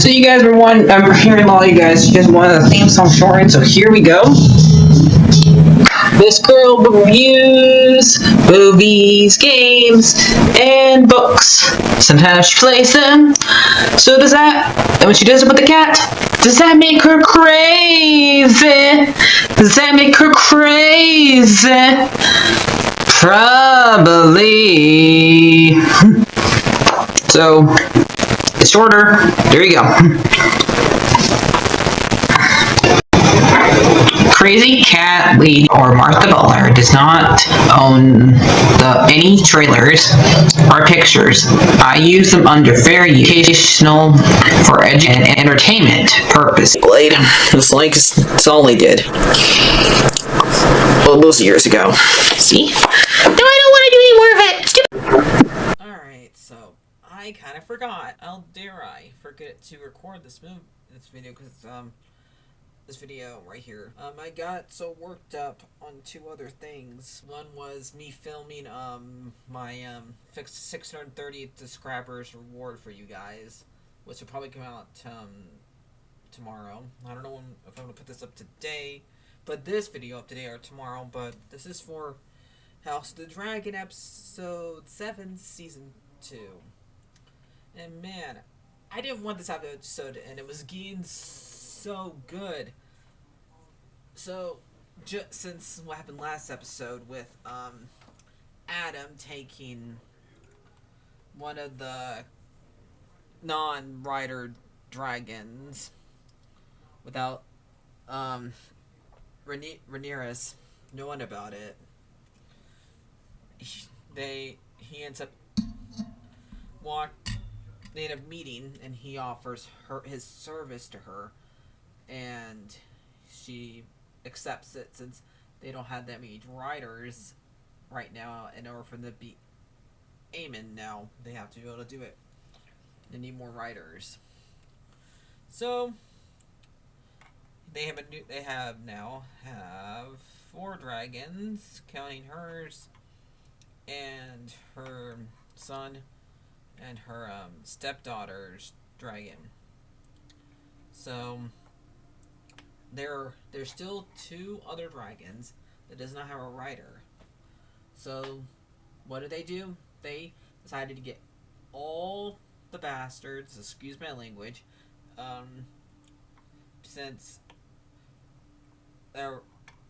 So you guys were I'm hearing a lot of you guys wanted a theme song short, so here we go. This girl reviews movies, games, and books. Sometimes she plays them. So does that, and when she does it with the cat, does that make her crazy? Does that make her crazy? Probably. So, it's shorter. There you go. CrazyCatLady or Martha Butler does not own any trailers or pictures. I use them under fair educational for and entertainment purpose. It's like it's all they did. Well, those years ago. See? No, I don't want to do any more of it. Alright, so I kind of forgot. How dare I forget to record this video because this video right here. I got so worked up on two other things. One was me filming my 630th subscribers reward for you guys, which will probably come out tomorrow. I don't know if I'm gonna put this up today, but this video up today or tomorrow. But this is for House of the Dragon episode 7, season 2. And man, I didn't want this episode, and it was getting so good. So, just since what happened last episode with Adam taking one of the non-rider dragons without Rhaenyra's knowing about it, he ends up they end up meeting, and he offers his service to her, and she accepts it since they don't have that many riders right now. In order for them to beat Aemon now, they have to be able to do it. They need more riders. So they now have 4 dragons, counting hers and her son and her stepdaughter's dragon. So there's still 2 other dragons that does not have a rider. So what did they do? They decided to get all the bastards, excuse my language, since they're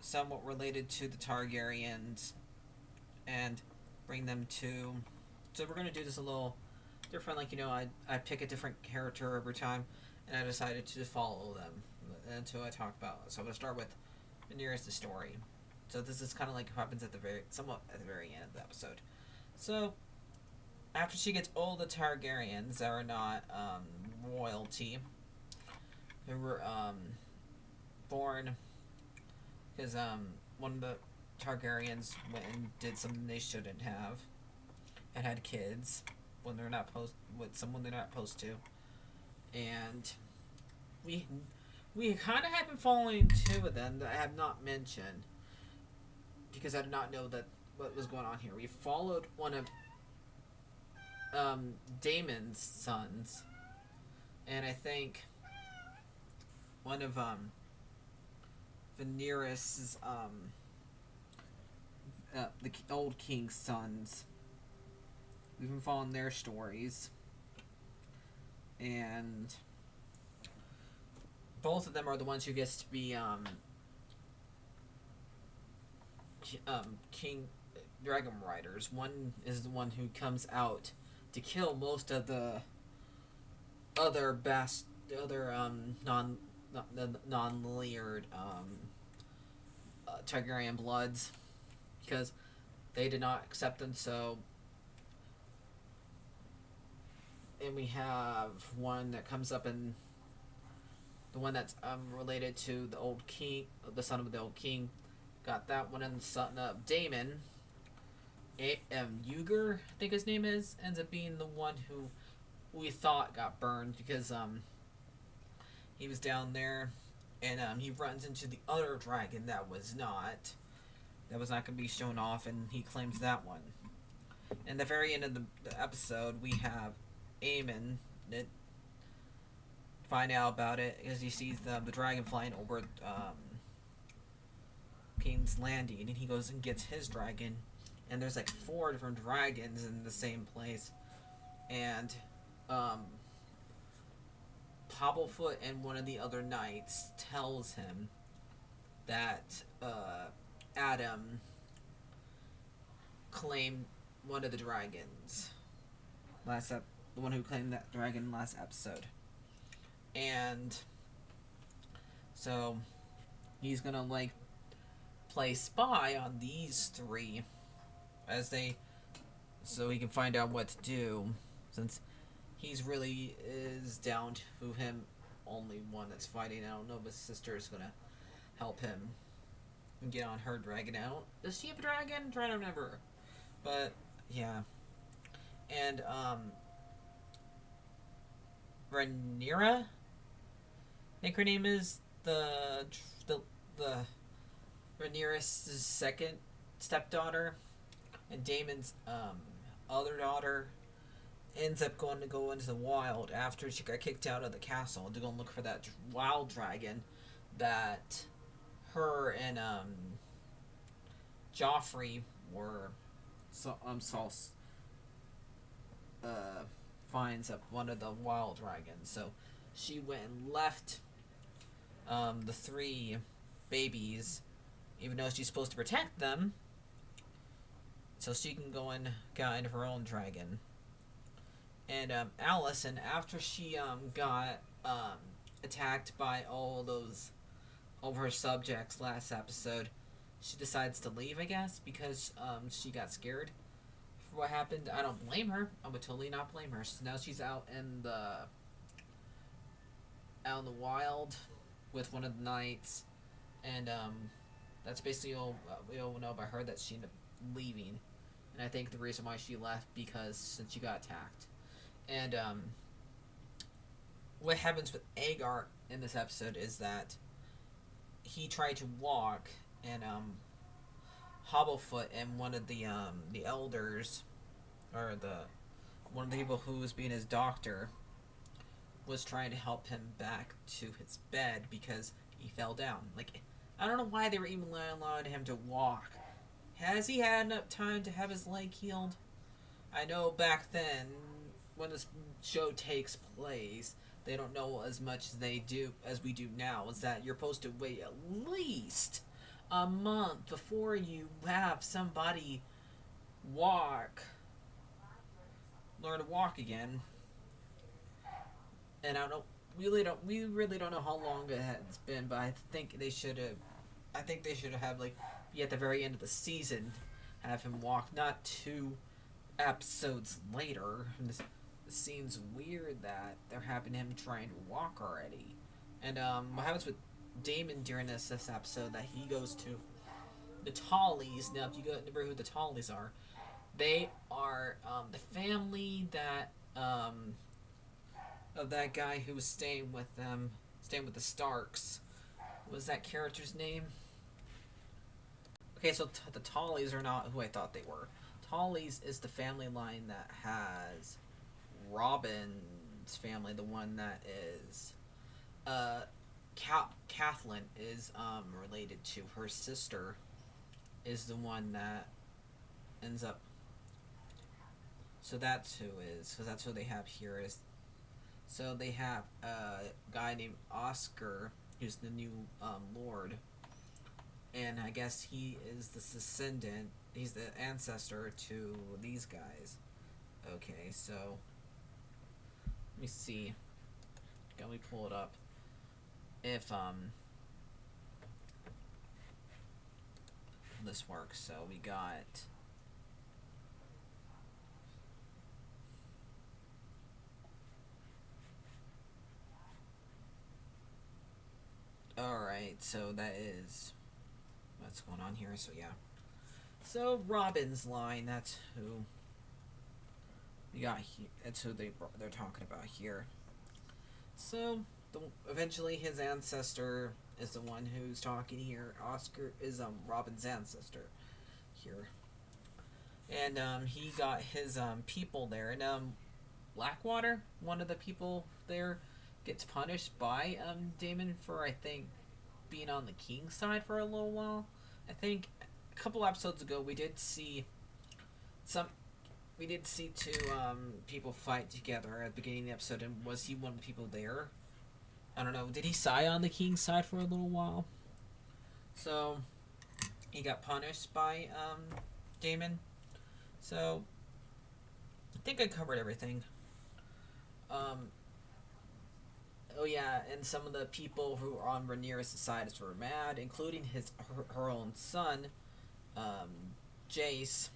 somewhat related to the Targaryens, and bring them to... So we're going to do this a little different, like, I pick a different character every time, and I decided to follow them until I talk about it. So I'm going to start with Rhaenyra's the story. So this is kind of like what happens somewhat at the very end of the episode. So after she gets all the Targaryens that are not royalty, who were born because one of the Targaryens went and did something they shouldn't have and had kids when they're not with someone they're not supposed to, and we kind of have been following 2 of them that I have not mentioned because I did not know what was going on here. We followed one of Daemon's sons, and I think one of Rhaenyra's the old king's sons. We've been following their stories, and both of them are the ones who gets to be king dragon riders. One is the one who comes out to kill most of the other non-layered Targaryen bloods, because they did not accept them. So, and we have one that comes up, and the one that's related to the old king, the son of the old king, got that one, and the son of Daemon, Uger, I think his name is, ends up being the one who we thought got burned because he was down there, and he runs into the other dragon that was not going to be shown off, and he claims that one. And the very end of the episode, we have Aemon find out about it is he sees the dragon flying over King's Landing, and he goes and gets his dragon, and there's like four different dragons in the same place, and Pobblefoot and one of the other knights tells him that Adam claimed one of the dragons the one who claimed that dragon last episode, and so he's gonna like play spy on these three as they so he can find out what to do, since he's really is down to him only one that's fighting. I don't know if his sister is gonna help him get on her dragon. Does she have a dragon? I'm trying to remember. But yeah. And Rhaenyra, I think her name is the Rhaenyra's second stepdaughter, and Daemon's other daughter ends up going into the wild after she got kicked out of the castle to go and look for that wild dragon that her and Joffrey were finds up one of the wild dragons. So she went and left the three babies, even though she's supposed to protect them, so she can go and get her own dragon. And Allison, after she got attacked by all of her subjects last episode, she decides to leave, I guess, because she got scared for what happened. I don't blame her. I would totally not blame her. So now she's out in the wild with one of the knights, and that's basically all we all know about her. That she ended up leaving, and I think the reason why she left because since she got attacked. And what happens with Agar in this episode is that he tried to walk, and Hobblefoot and one of the elders, or one of the people who was being his doctor, was trying to help him back to his bed because he fell down. Like, I don't know why they were even allowing him to walk. Has he had enough time to have his leg healed? I know back then, when this show takes place, they don't know as much as we do now. Is that you're supposed to wait at least a month before you have somebody learn to walk again. And I don't we really don't know how long it has been, but I think they should have like be at the very end of the season have him walk, not 2 episodes later. This seems weird that they're having him trying to walk already. And what happens with Daemon during this episode, that he goes to the Tallies. Now, if you remember who the Tallies are, they are the family that of that guy who was staying with the Starks. What was that character's name? Okay, so the Tallies are not who I thought they were. Tallies is the family line that has Robin's family, the one that is Kathleen is related to. Her sister is the one that ends up. So that's who is, because that's who they have here is. So they have a guy named Oscar, who's the new Lord, and I guess he is the descendant. He's the ancestor to these guys. Okay, so let me see. Let me pull it up. If this works. So we got. Alright, so that is what's going on here, so yeah. So Robin's line, that's who we got here. That's who they're talking about here. So eventually his ancestor is the one who's talking here. Oscar is Robin's ancestor here. And he got his people there. And Blackwater, one of the people there, gets punished by Damon for, I think, being on the king's side for a little while. I think a couple episodes ago some we did see two people fight together at the beginning of the episode, and was he one of the people there? I don't know. Did he side on the king's side for a little while? So he got punished by Damon. So I think I covered everything. Oh yeah, and some of the people who are on Rhaenyra's side were mad, including her own son, Jace.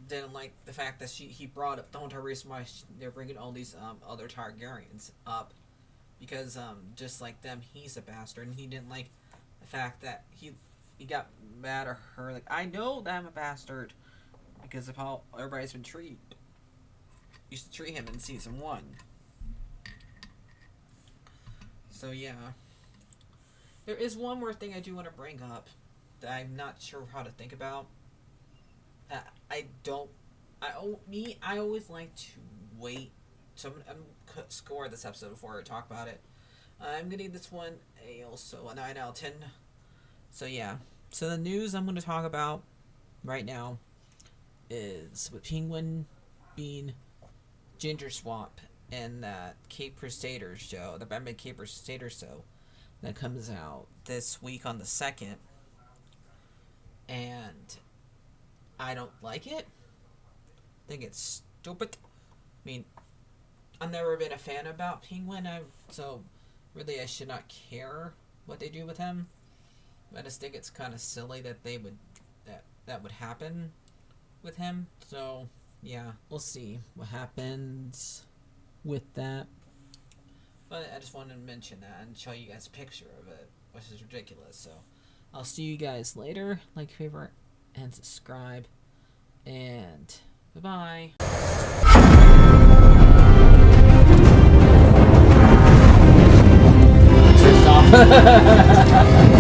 Didn't like the fact that he brought up the whole entire reason why they're bringing all these other Targaryens up, because just like them, he's a bastard, and he didn't like the fact that he got mad at her. Like, I know that I'm a bastard because of how everybody's been used to treat him in season 1. So yeah, there is one more thing I do want to bring up that I'm not sure how to think about. I always like to wait. So I'm gonna score this episode before I talk about it. I'm gonna give this one a 9 out of 10. So yeah. So the news I'm gonna talk about right now is with Penguin being Ginger Swamp and that Cape Crusader show, the Batman Cape Crusader show that comes out this week on the 2nd. And I don't like it. I think it's stupid. I mean, I've never been a fan about Penguin, so really I should not care what they do with him. I just think it's kind of silly that that would happen with him. So yeah, we'll see what happens with that. But I just wanted to mention that and show you guys a picture of it, which is ridiculous. So I'll see you guys later. Like, favorite, and subscribe. And bye-bye. Off.